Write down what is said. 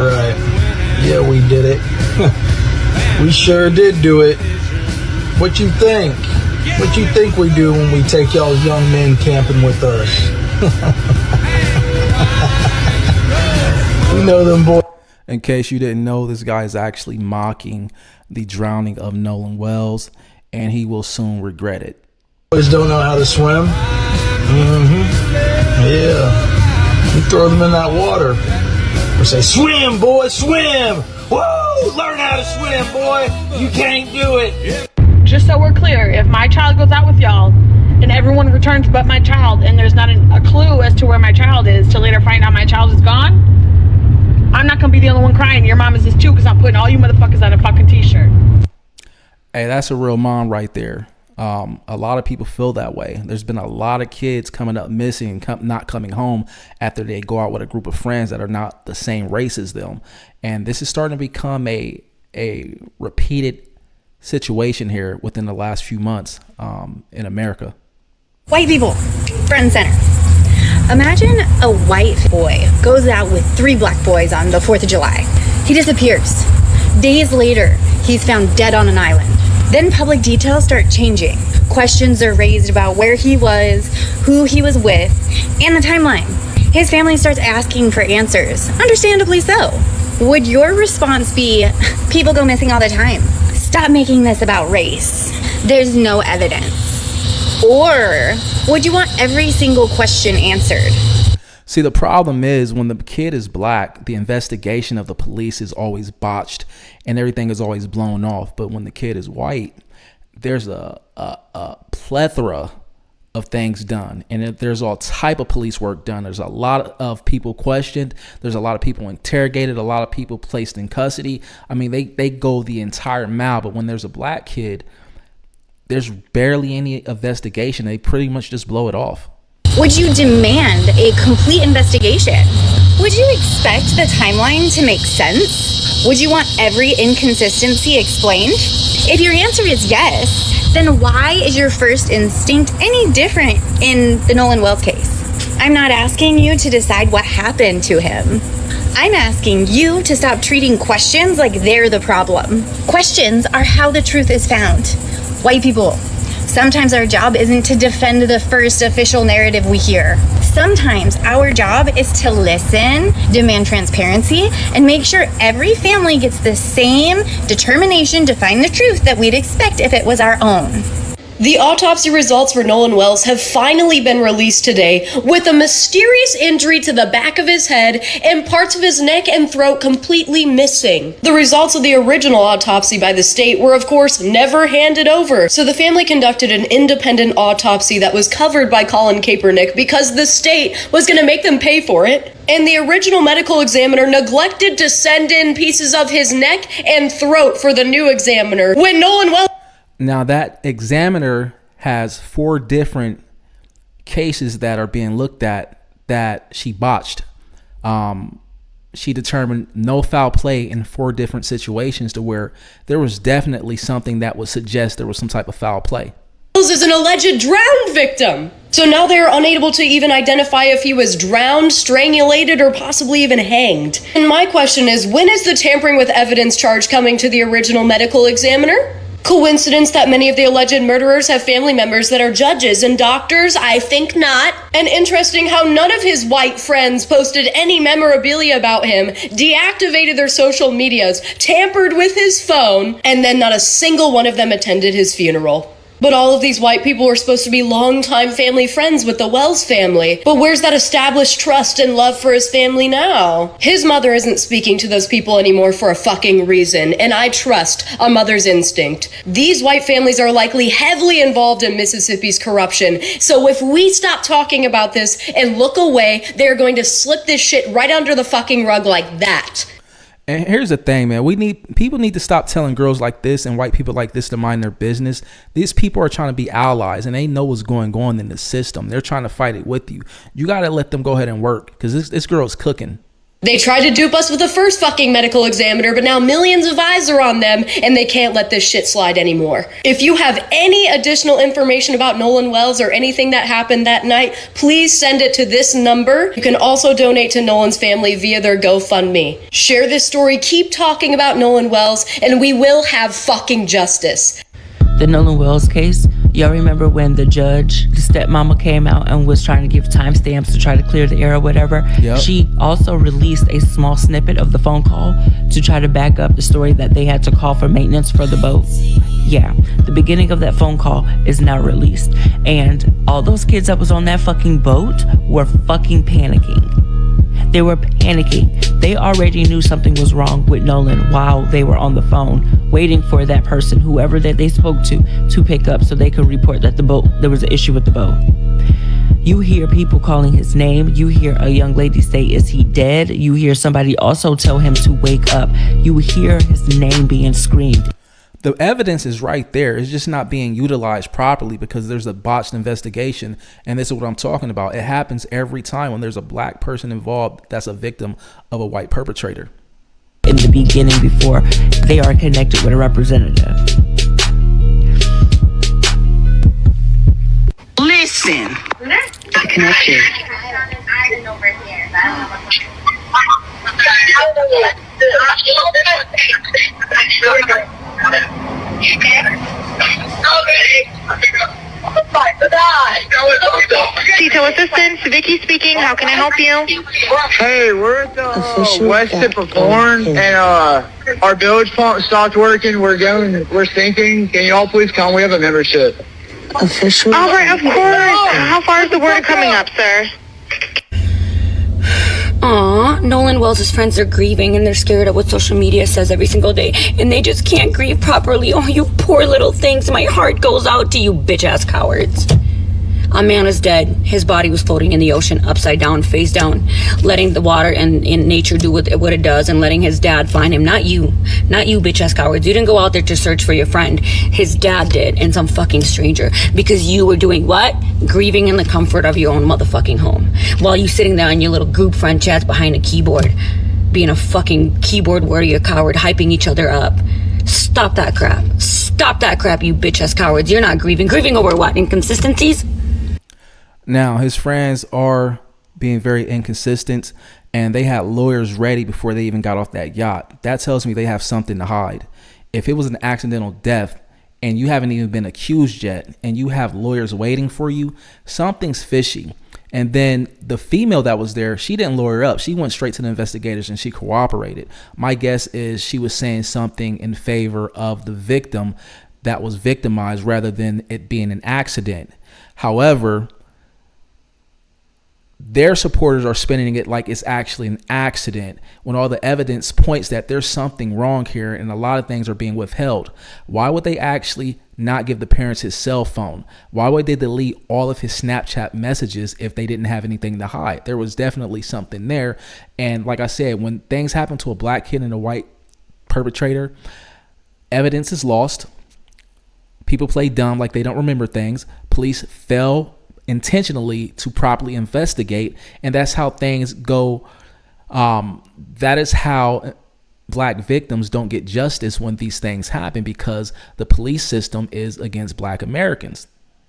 right. Yeah, we did it. We sure did do it. What you think? What you think we do when we take y'all young men camping with us? We know them boys. In case you didn't know, this guy is actually mocking the drowning of Nolan Wells, and he will soon regret it. Boys don't know how to swim. Yeah. You throw them in that water. Or say, swim, boy, swim. Woo! Learn how to swim, boy. You can't do it. Just so we're clear, if my child goes out with y'all and everyone returns but my child, and there's not a clue as to where my child is to later find out my child is gone, I'm not going to be the only one crying. Your mom is this too, because I'm putting all you motherfuckers on a fucking t-shirt. Hey, that's a real mom right there. A lot of people feel that way. There's been a lot of kids coming up missing and not coming home after they go out with a group of friends that are not the same race as them. And this is starting to become a repeated situation here within the last few months in America. White people, front and center. Imagine a white boy goes out with 3 black boys on the 4th of July. He disappears. Days later, he's found dead on an island. Then public details start changing. Questions are raised about where he was, who he was with, and the timeline. His family starts asking for answers, understandably so. Would your response be, people go missing all the time? Stop making this about race. There's no evidence. Or would you want every single question answered? See, the problem is when the kid is black, the investigation of the police is always botched and everything is always blown off. But when the kid is white, there's a plethora of things done, and there's all type of police work done. There's a lot of people questioned. There's a lot of people interrogated, a lot of people placed in custody. I mean, they go the entire mile. But when there's a black kid, there's barely any investigation. They pretty much just blow it off. Would you demand a complete investigation? Would you expect the timeline to make sense? Would you want every inconsistency explained? If your answer is yes, then why is your first instinct any different in the Nolan Wells case? I'm not asking you to decide what happened to him. I'm asking you to stop treating questions like they're the problem. Questions are how the truth is found. White people, sometimes our job isn't to defend the first official narrative we hear. Sometimes our job is to listen, demand transparency, and make sure every family gets the same determination to find the truth that we'd expect if it was our own. The autopsy results for Nolan Wells have finally been released today, with a mysterious injury to the back of his head and parts of his neck and throat completely missing. The results of the original autopsy by the state were, of course, never handed over, so the family conducted an independent autopsy that was covered by Colin Kaepernick because the state was going to make them pay for it. And the original medical examiner neglected to send in pieces of his neck and throat for the new examiner. When Nolan Wells... Now, that examiner has 4 different cases that are being looked at that she botched. She determined no foul play in 4 different situations to where there was definitely something that would suggest there was some type of foul play. Is an alleged drowned victim. So now they're unable to even identify if he was drowned, strangulated, or possibly even hanged. And my question is, when is the tampering with evidence charge coming to the original medical examiner? Coincidence that many of the alleged murderers have family members that are judges and doctors? I think not. And interesting how none of his white friends posted any memorabilia about him, deactivated their social medias, tampered with his phone, and then not a single one of them attended his funeral. But all of these white people were supposed to be longtime family friends with the Wells family. But where's that established trust and love for his family now? His mother isn't speaking to those people anymore for a fucking reason, and I trust a mother's instinct. These white families are likely heavily involved in Mississippi's corruption. So if we stop talking about this and look away, they're going to slip this shit right under the fucking rug like that. And here's the thing, man. People need to stop telling girls like this and white people like this to mind their business. These people are trying to be allies, and they know what's going on in the system. They're trying to fight it with you. You got to let them go ahead and work, because this girl's cooking. They tried to dupe us with the first fucking medical examiner, but now millions of eyes are on them, and they can't let this shit slide anymore. If you have any additional information about Nolan Wells or anything that happened that night, please send it to this number. You can also donate to Nolan's family via their GoFundMe. Share this story, keep talking about Nolan Wells, and we will have fucking justice. The Nolan Wells case, y'all remember when the judge, the stepmama, came out and was trying to give timestamps to try to clear the air or whatever? Yep. She also released a small snippet of the phone call to try to back up the story that they had to call for maintenance for the boat. Yeah, the beginning of that phone call is now released. And all those kids that was on that fucking boat were fucking panicking. They were panicking. They already knew something was wrong with Nolan while they were on the phone, waiting for that person, whoever that they spoke to pick up so they could report that there was an issue with the boat. You hear people calling his name. You hear a young lady say, "Is he dead?" You hear somebody also tell him to wake up. You hear his name being screamed. The evidence is right there. It's just not being utilized properly because there's a botched investigation. And this is what I'm talking about. It happens every time when there's a black person involved that's a victim of a white perpetrator. In the beginning, before they are connected with a representative. Listen. I connect you. Detail assistance, Vicky speaking. How can I help you? Hey, we're at the west tip of Horn, and our bilge pump stopped working. We're sinking. Can you all please come? We have a membership. Official. All right, of course. How far is the water coming up, sir? Aw, Nolan Wells' friends are grieving and they're scared of what social media says every single day. And they just can't grieve properly. Oh, you poor little things. My heart goes out to you bitch-ass cowards. A man is dead. His body was floating in the ocean, upside down, face down, letting the water and in nature do what it does and letting his dad find him. Not you bitch-ass cowards. You didn't go out there to search for your friend. His dad did, and some fucking stranger. Because you were doing what? Grieving in the comfort of your own motherfucking home. While you sitting there on your little group friend chats behind a keyboard. Being a fucking keyboard warrior coward, hyping each other up. Stop that crap. Stop that crap, you bitch-ass cowards. You're not grieving. Grieving over what? Inconsistencies? Now, his friends are being very inconsistent, and they had lawyers ready before they even got off that yacht. That tells me they have something to hide. If it was an accidental death and you haven't even been accused yet and you have lawyers waiting for you, something's fishy. And then the female that was there, she didn't lawyer up. She went straight to the investigators and she cooperated. My guess is she was saying something in favor of the victim that was victimized rather than it being an accident. However, their supporters are spinning it like it's actually an accident when all the evidence points that there's something wrong here and a lot of things are being withheld. Why would they actually not give the parents his cell phone? Why would they delete all of his Snapchat messages if they didn't have anything to hide? There was definitely something there. And like I said, when things happen to a black kid and a white perpetrator, evidence is lost. People play dumb like they don't remember things. Police fail intentionally to properly investigate, and that's how things go. That is how black victims don't get justice when these things happen, because the police system is against black Americans.